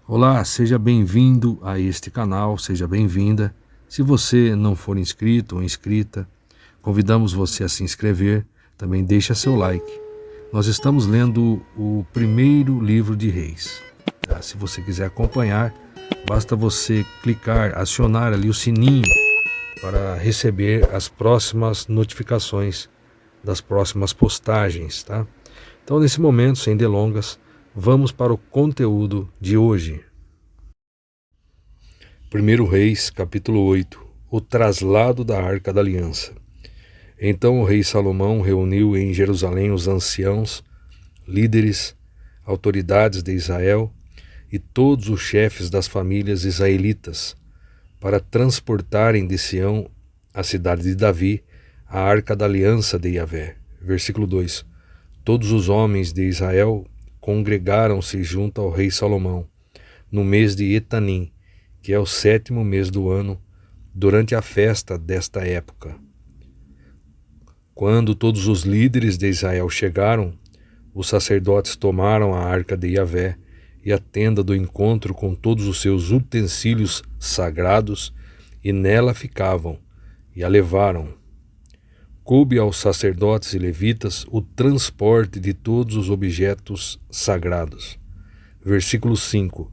Olá, seja bem-vindo a este canal, seja bem-vinda. Se você não for inscrito ou inscrita, convidamos você a se inscrever, também deixa seu like. Nós estamos lendo o primeiro livro de Reis. Se você quiser acompanhar, basta você clicar, acionar ali o sininho para receber as próximas notificações das próximas postagens, tá? Então, nesse momento, sem delongas, vamos para o conteúdo de hoje. 1 Reis, capítulo 8. O traslado da Arca da Aliança. Então o rei Salomão reuniu em Jerusalém os anciãos, líderes, autoridades de Israel e todos os chefes das famílias israelitas, para transportarem de Sião, a cidade de Davi, a Arca da Aliança de Yahvé. Versículo 2. Todos os homens de Israel congregaram-se junto ao rei Salomão, no mês de Etanim, que é o 7º mês do ano, durante a festa desta época. Quando todos os líderes de Israel chegaram, os sacerdotes tomaram a arca de Yahvé e a tenda do encontro com todos os seus utensílios sagrados, e nela ficavam, e a levaram. Coube aos sacerdotes e levitas o transporte de todos os objetos sagrados. Versículo 5.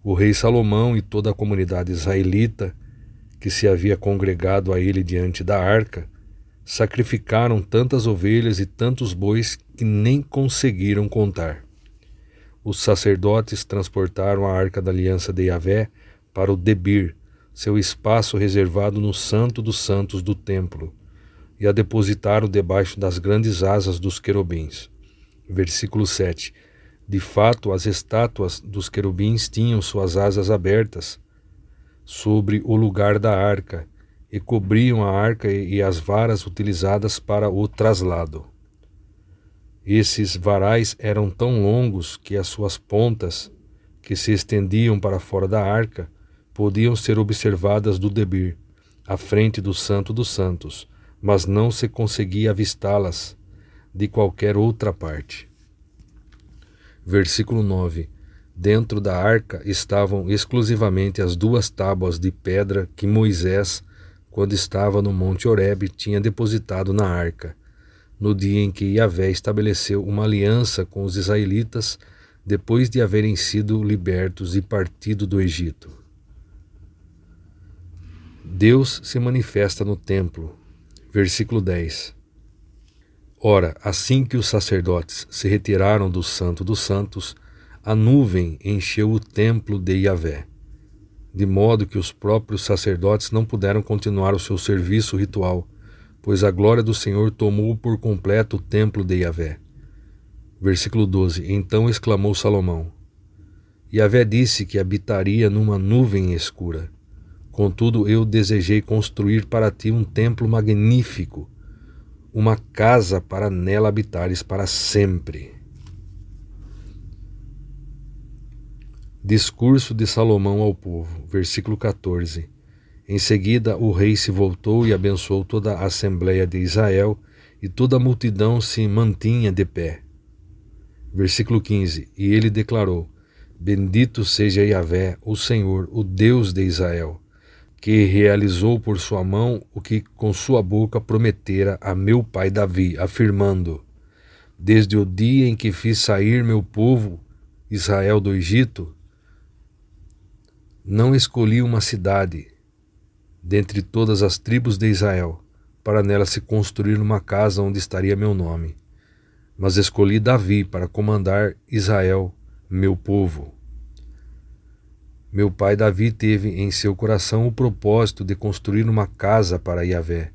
O rei Salomão e toda a comunidade israelita, que se havia congregado a ele diante da arca, sacrificaram tantas ovelhas e tantos bois que nem conseguiram contar. Os sacerdotes transportaram a arca da aliança de Yahvé para o Debir, seu espaço reservado no Santo dos Santos do templo, e a depositaram debaixo das grandes asas dos querubins. Versículo 7. De fato, as estátuas dos querubins tinham suas asas abertas sobre o lugar da arca e cobriam a arca e as varas utilizadas para o traslado. Esses varais eram tão longos que as suas pontas, que se estendiam para fora da arca, podiam ser observadas do Debir, à frente do Santo dos Santos, mas não se conseguia avistá-las de qualquer outra parte. Versículo 9. Dentro da arca estavam exclusivamente as 2 tábuas de pedra que Moisés, quando estava no Monte Horebe, tinha depositado na arca, no dia em que Yahvé estabeleceu uma aliança com os israelitas, depois de haverem sido libertos e partido do Egito. Deus se manifesta no templo. Versículo 10. Ora, assim que os sacerdotes se retiraram do Santo dos Santos, a nuvem encheu o templo de Yahvé, de modo que os próprios sacerdotes não puderam continuar o seu serviço ritual, pois a glória do Senhor tomou por completo o templo de Yahvé. Versículo 12. Então exclamou Salomão: Yahvé disse que habitaria numa nuvem escura. Contudo, eu desejei construir para ti um templo magnífico, uma casa para nela habitares para sempre. Discurso de Salomão ao povo, versículo 14. Em seguida o rei se voltou e abençoou toda a assembleia de Israel, e toda a multidão se mantinha de pé. Versículo 15. E ele declarou: Bendito seja Yahvé, o Senhor, o Deus de Israel, que realizou por sua mão o que com sua boca prometera a meu pai Davi, afirmando: Desde o dia em que fiz sair meu povo Israel do Egito, não escolhi uma cidade dentre todas as tribos de Israel, para nela se construir uma casa onde estaria meu nome, mas escolhi Davi para comandar Israel, meu povo. Meu pai Davi teve em seu coração o propósito de construir uma casa para Yahvé,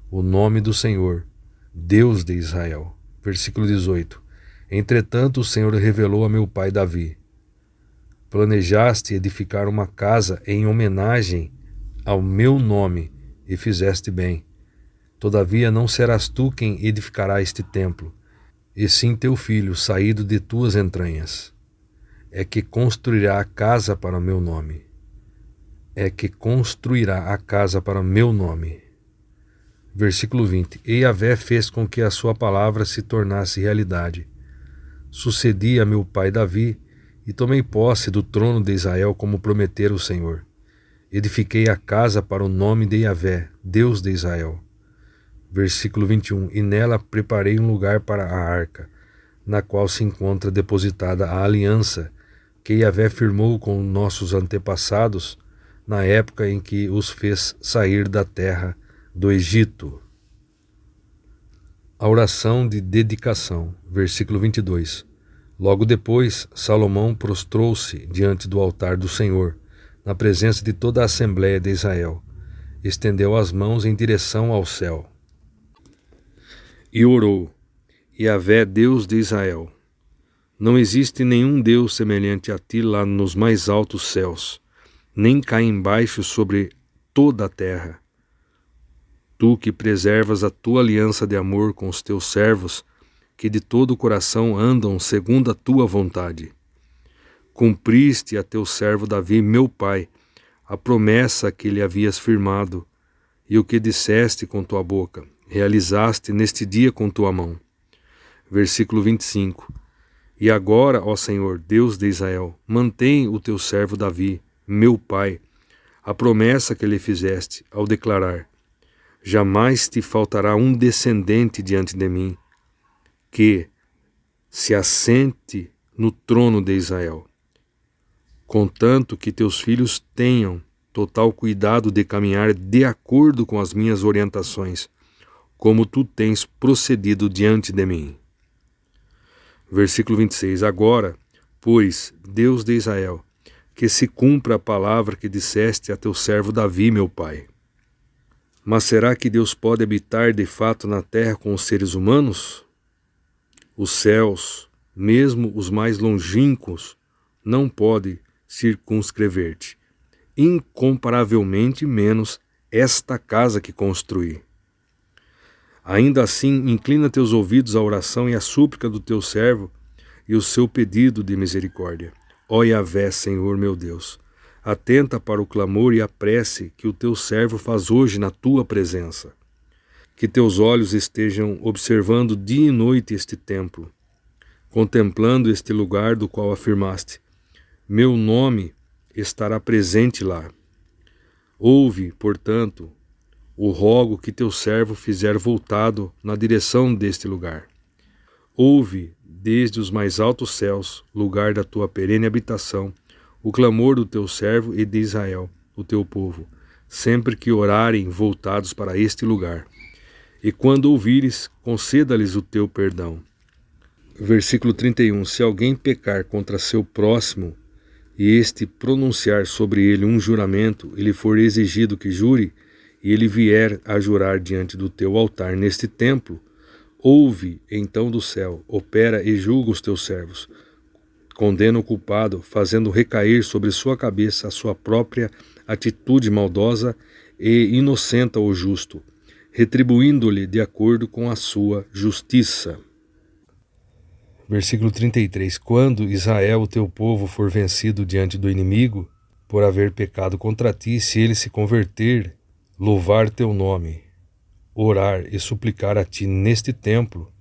o nome do Senhor, Deus de Israel. Versículo 18. Entretanto o Senhor revelou a meu pai Davi: Planejaste edificar uma casa em homenagem ao meu nome, e fizeste bem. Todavia não serás tu quem edificará este templo, e sim teu filho, saído de tuas entranhas. É que construirá a casa para o meu nome. É que construirá a casa para o meu nome. Versículo 20. E Yahvé fez com que a sua palavra se tornasse realidade. Sucedi a meu pai Davi, e tomei posse do trono de Israel como prometera o Senhor. Edifiquei a casa para o nome de Yahvé, Deus de Israel. Versículo 21. E nela preparei um lugar para a arca, na qual se encontra depositada a aliança que Yahvé firmou com nossos antepassados na época em que os fez sair da terra do Egito. A oração de dedicação, versículo 22. Logo depois, Salomão prostrou-se diante do altar do Senhor, na presença de toda a Assembleia de Israel. Estendeu as mãos em direção ao céu e orou: Yahvé, Deus de Israel, não existe nenhum Deus semelhante a ti lá nos mais altos céus, nem cá embaixo sobre toda a terra. Tu que preservas a tua aliança de amor com os teus servos, que de todo o coração andam segundo a tua vontade. Cumpriste a teu servo Davi, meu pai, a promessa que lhe havias firmado, e o que disseste com tua boca, realizaste neste dia com tua mão. Versículo 25. E agora, ó Senhor, Deus de Israel, mantém o teu servo Davi, meu pai, a promessa que lhe fizeste, ao declarar: jamais te faltará um descendente diante de mim, que se assente no trono de Israel. Contanto que teus filhos tenham total cuidado de caminhar de acordo com as minhas orientações, como tu tens procedido diante de mim. Versículo 26. Agora, pois, Deus de Israel, que se cumpra a palavra que disseste a teu servo Davi, meu pai. Mas será que Deus pode habitar de fato na terra com os seres humanos? Os céus, mesmo os mais longínquos, não podem circunscrever-te, incomparavelmente menos esta casa que construí. Ainda assim, inclina teus ouvidos à oração e à súplica do teu servo e o seu pedido de misericórdia. Ó Yahvé, Senhor meu Deus, atenta para o clamor e a prece que o teu servo faz hoje na tua presença. Que teus olhos estejam observando dia e noite este templo, contemplando este lugar do qual afirmaste: meu nome estará presente lá. Ouve, portanto, o rogo que teu servo fizer voltado na direção deste lugar. Ouve, desde os mais altos céus, lugar da tua perene habitação, o clamor do teu servo e de Israel, o teu povo, sempre que orarem voltados para este lugar. E quando ouvires, conceda-lhes o teu perdão. Versículo 31. Se alguém pecar contra seu próximo, e este pronunciar sobre ele um juramento, e lhe for exigido que jure, e ele vier a jurar diante do teu altar neste templo, ouve então do céu, opera e julga os teus servos. Condena o culpado, fazendo recair sobre sua cabeça a sua própria atitude maldosa e inocenta o justo, retribuindo-lhe de acordo com a sua justiça. Versículo 33. Quando Israel, o teu povo, for vencido diante do inimigo, por haver pecado contra ti, se ele se converter, louvar teu nome, orar e suplicar a ti neste templo,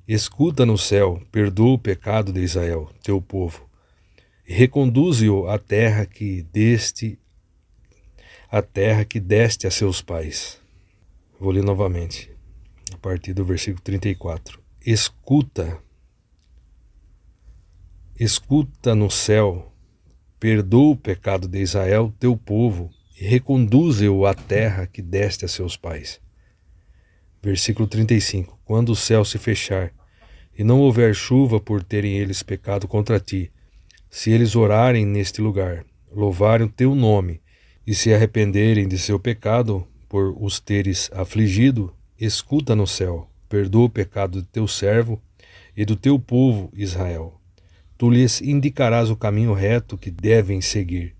escuta no céu, perdoa o pecado de Israel, teu povo, e reconduze-o à terra que deste a seus pais. Vou ler novamente, a partir do versículo 34. Escuta no céu, perdoa o pecado de Israel, teu povo, e reconduze-o à terra que deste a seus pais. Versículo 35. Quando o céu se fechar, e não houver chuva por terem eles pecado contra ti, se eles orarem neste lugar, louvarem o teu nome, e se arrependerem de seu pecado, por os teres afligido, escuta no céu, perdoa o pecado do teu servo e do teu povo Israel. Tu lhes indicarás o caminho reto que devem seguir,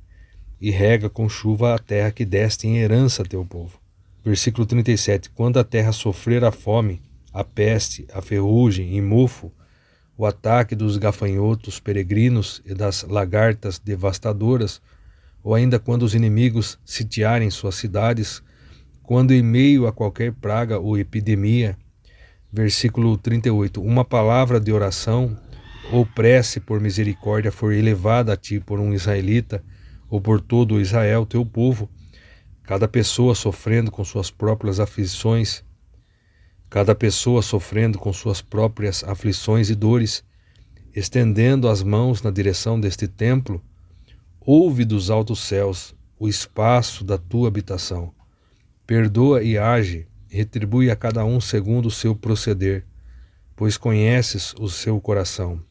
e rega com chuva a terra que deste em herança a teu povo. Versículo 37. Quando a terra sofrer a fome, a peste, a ferrugem e mofo, o ataque dos gafanhotos peregrinos e das lagartas devastadoras, ou ainda quando os inimigos sitiarem suas cidades, quando em meio a qualquer praga ou epidemia. Versículo 38. Uma palavra de oração ou prece por misericórdia for elevada a ti por um israelita, ou por todo o Israel, teu povo, cada pessoa sofrendo com suas próprias aflições, e dores, estendendo as mãos na direção deste templo, ouve dos altos céus o espaço da tua habitação. Perdoa e age, retribui a cada um segundo o seu proceder, pois conheces o seu coração.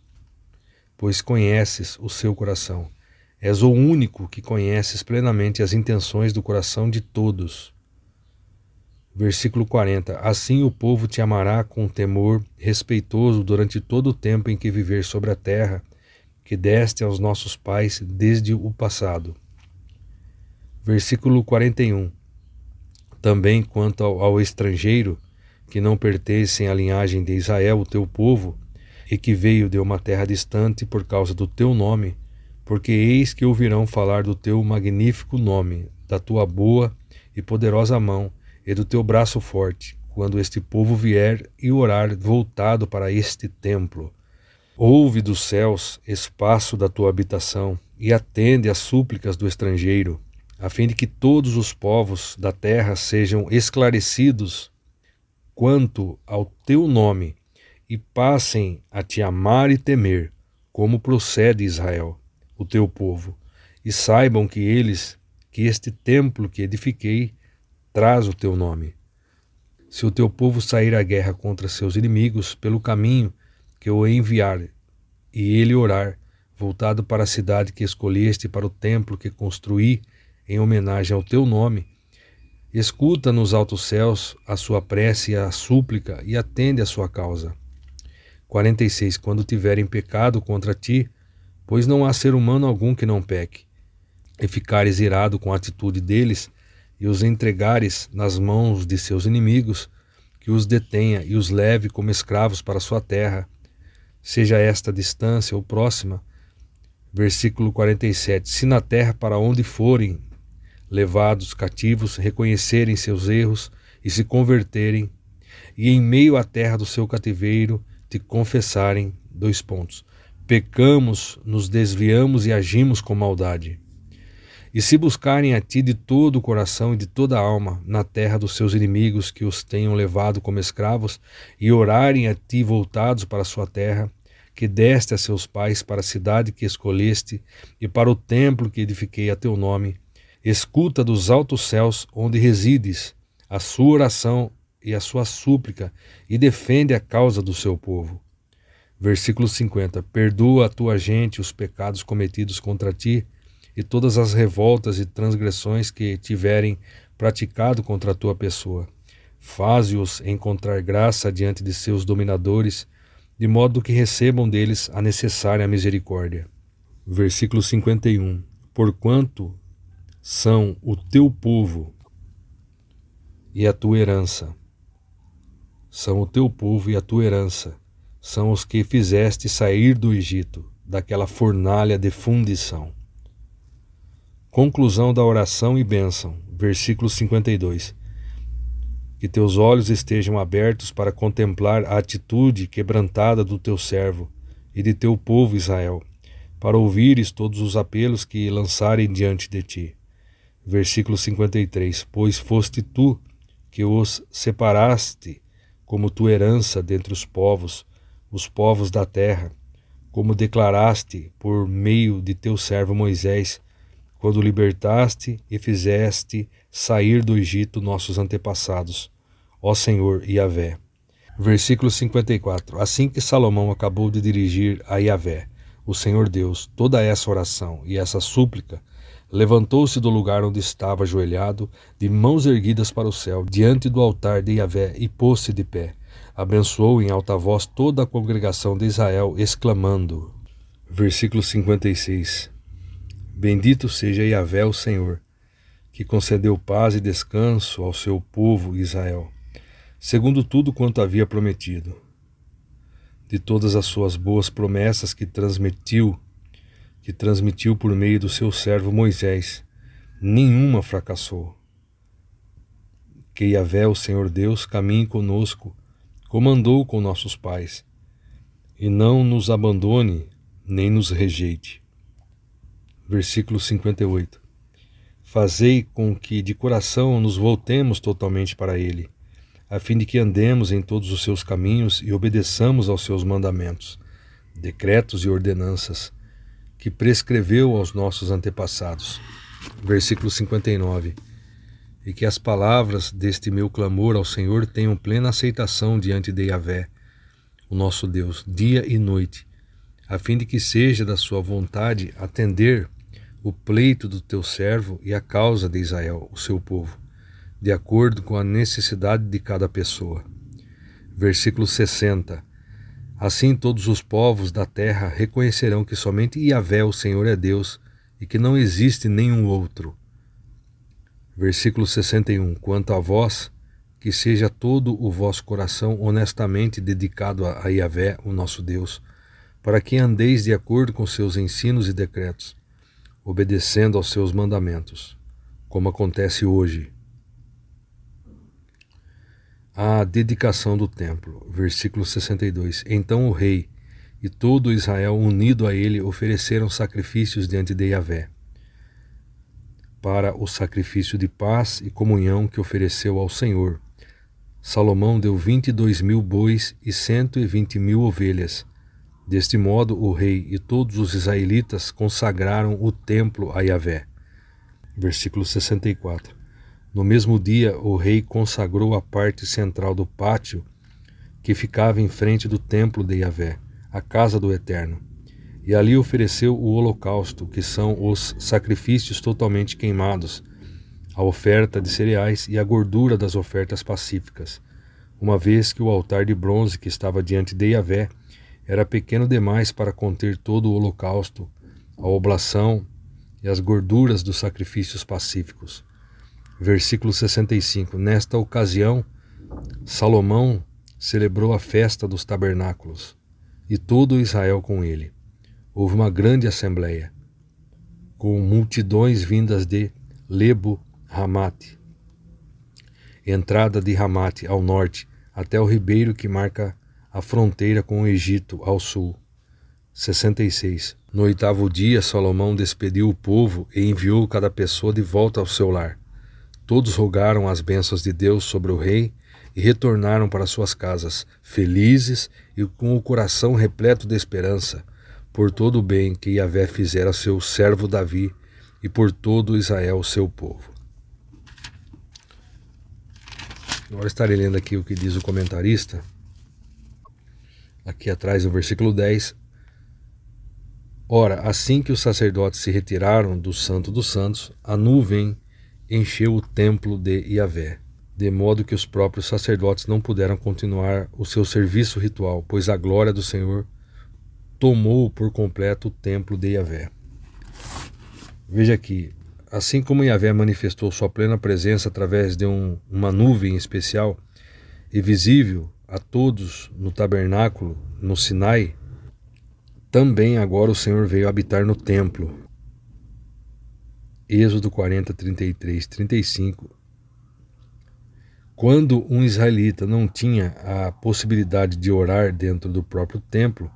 És o único que conheces plenamente as intenções do coração de todos. Versículo 40. Assim o povo te amará com temor respeitoso durante todo o tempo em que viver sobre a terra, que deste aos nossos pais desde o passado. Versículo 41. Também quanto ao estrangeiro, que não pertencem à linhagem de Israel, o teu povo, e que veio de uma terra distante por causa do teu nome, porque eis que ouvirão falar do teu magnífico nome, da tua boa e poderosa mão e do teu braço forte, quando este povo vier e orar voltado para este templo. Ouve dos céus, espaço da tua habitação, e atende às súplicas do estrangeiro, a fim de que todos os povos da terra sejam esclarecidos quanto ao teu nome, e passem a te amar e temer, como procede Israel, o teu povo, e saibam que este templo que edifiquei traz o teu nome. Se o teu povo sair à guerra contra seus inimigos pelo caminho que eu enviar, e ele orar, voltado para a cidade que escolheste, para o templo que construí em homenagem ao teu nome, escuta nos altos céus a sua prece e a súplica, e atende a sua causa. 46. Quando tiverem pecado contra ti, pois não há ser humano algum que não peque, e ficares irado com a atitude deles, e os entregares nas mãos de seus inimigos, que os detenha e os leve como escravos para sua terra, seja esta distância ou próxima. Versículo 47. Se na terra para onde forem levados cativos reconhecerem seus erros e se converterem, e em meio à terra do seu cativeiro te confessarem, pecamos, nos desviamos e agimos com maldade. E se buscarem a ti de todo o coração e de toda a alma, na terra dos seus inimigos que os tenham levado como escravos, e orarem a ti voltados para a sua terra, que deste a seus pais, para a cidade que escolheste e para o templo que edifiquei a teu nome, escuta dos altos céus onde resides a sua oração e a sua súplica, e defende a causa do seu povo. Versículo 50. Perdoa a tua gente os pecados cometidos contra ti, e todas as revoltas e transgressões que tiverem praticado contra a tua pessoa. Faze-os encontrar graça diante de seus dominadores, de modo que recebam deles a necessária misericórdia. Versículo 51. Porquanto são o teu povo e a tua herança. São o teu povo e a tua herança. São os que fizeste sair do Egito, daquela fornalha de fundição. Conclusão da oração e bênção. Versículo 52. Que teus olhos estejam abertos para contemplar a atitude quebrantada do teu servo e de teu povo Israel, para ouvires todos os apelos que lançarem diante de ti. Versículo 53. Pois foste tu que os separaste como tua herança dentre os povos da terra, como declaraste por meio de teu servo Moisés, quando libertaste e fizeste sair do Egito nossos antepassados, ó Senhor Yahvé. Versículo 54. Assim que Salomão acabou de dirigir a Yahvé, o Senhor Deus, toda essa oração e essa súplica, levantou-se do lugar onde estava ajoelhado, de mãos erguidas para o céu, diante do altar de Yahvé, e pôs-se de pé. Abençoou em alta voz toda a congregação de Israel, exclamando. Versículo 56. Bendito seja Yahvé o Senhor, que concedeu paz e descanso ao seu povo Israel, segundo tudo quanto havia prometido. De todas as suas boas promessas que transmitiu por meio do seu servo Moisés, nenhuma fracassou. Que Yahvé, o Senhor Deus, caminhe conosco, como andou com nossos pais, e não nos abandone, nem nos rejeite. Versículo 58. Fazei com que de coração nos voltemos totalmente para Ele, a fim de que andemos em todos os seus caminhos e obedeçamos aos seus mandamentos, decretos e ordenanças, que prescreveu aos nossos antepassados. Versículo 59. E que as palavras deste meu clamor ao Senhor tenham plena aceitação diante de Yahvé, o nosso Deus, dia e noite, a fim de que seja da sua vontade atender o pleito do teu servo e a causa de Israel, o seu povo, de acordo com a necessidade de cada pessoa. Versículo 60. Assim todos os povos da terra reconhecerão que somente Yahvé, o Senhor, é Deus, e que não existe nenhum outro. Versículo 61. Quanto a vós, que seja todo o vosso coração honestamente dedicado a Yahvé, o nosso Deus, para que andeis de acordo com seus ensinos e decretos, obedecendo aos seus mandamentos, como acontece hoje. A dedicação do templo. Versículo 62. Então o rei e todo Israel unido a ele ofereceram sacrifícios diante de Yahvé, para o sacrifício de paz e comunhão que ofereceu ao Senhor. Salomão deu 22.000 bois e 120.000 ovelhas. Deste modo, o rei e todos os israelitas consagraram o templo a Yahvé. Versículo 64. No mesmo dia, o rei consagrou a parte central do pátio que ficava em frente do templo de Yahvé, a casa do Eterno, e ali ofereceu o holocausto, que são os sacrifícios totalmente queimados, a oferta de cereais e a gordura das ofertas pacíficas, uma vez que o altar de bronze que estava diante de Yahvé era pequeno demais para conter todo o holocausto, a oblação e as gorduras dos sacrifícios pacíficos. Versículo 65. Nesta ocasião, Salomão celebrou a festa dos tabernáculos, e todo Israel com ele. Houve uma grande assembleia, com multidões vindas de Lebo Hamate, entrada de Hamate ao norte, até o ribeiro que marca a fronteira com o Egito ao sul. 66. No 8º dia, Salomão despediu o povo e enviou cada pessoa de volta ao seu lar. Todos rogaram as bênçãos de Deus sobre o rei e retornaram para suas casas, felizes e com o coração repleto de esperança, por todo o bem que Yahvé fizera a seu servo Davi e por todo Israel, seu povo. Agora estarei lendo aqui o que diz o comentarista. Aqui atrás, no versículo 10. Ora, assim que os sacerdotes se retiraram do Santo dos Santos, a nuvem encheu o templo de Yahvé, de modo que os próprios sacerdotes não puderam continuar o seu serviço ritual, pois a glória do Senhor tomou por completo o templo de Yahvé. Veja aqui, assim como Yahvé manifestou sua plena presença através de uma nuvem especial e visível a todos no tabernáculo, no Sinai, também agora o Senhor veio habitar no templo. Êxodo 40, 33, 35. Quando um israelita não tinha a possibilidade de orar dentro do próprio templo,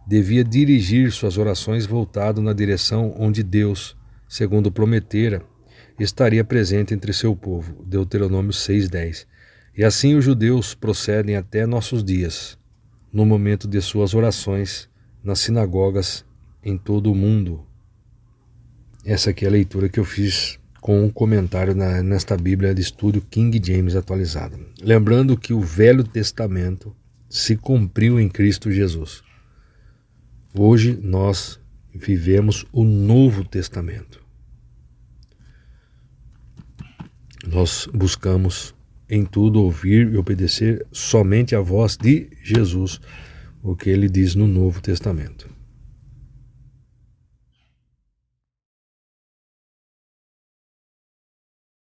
devia dirigir suas orações voltado na direção onde Deus, segundo prometera, estaria presente entre seu povo. Deuteronômio 6:10. E assim os judeus procedem até nossos dias, no momento de suas orações, nas sinagogas em todo o mundo. Essa aqui é a leitura que eu fiz com um comentário nesta Bíblia de estudo King James atualizada. Lembrando que o Velho Testamento se cumpriu em Cristo Jesus. Hoje nós vivemos o Novo Testamento. Nós buscamos em tudo ouvir e obedecer somente a voz de Jesus, o que ele diz no Novo Testamento.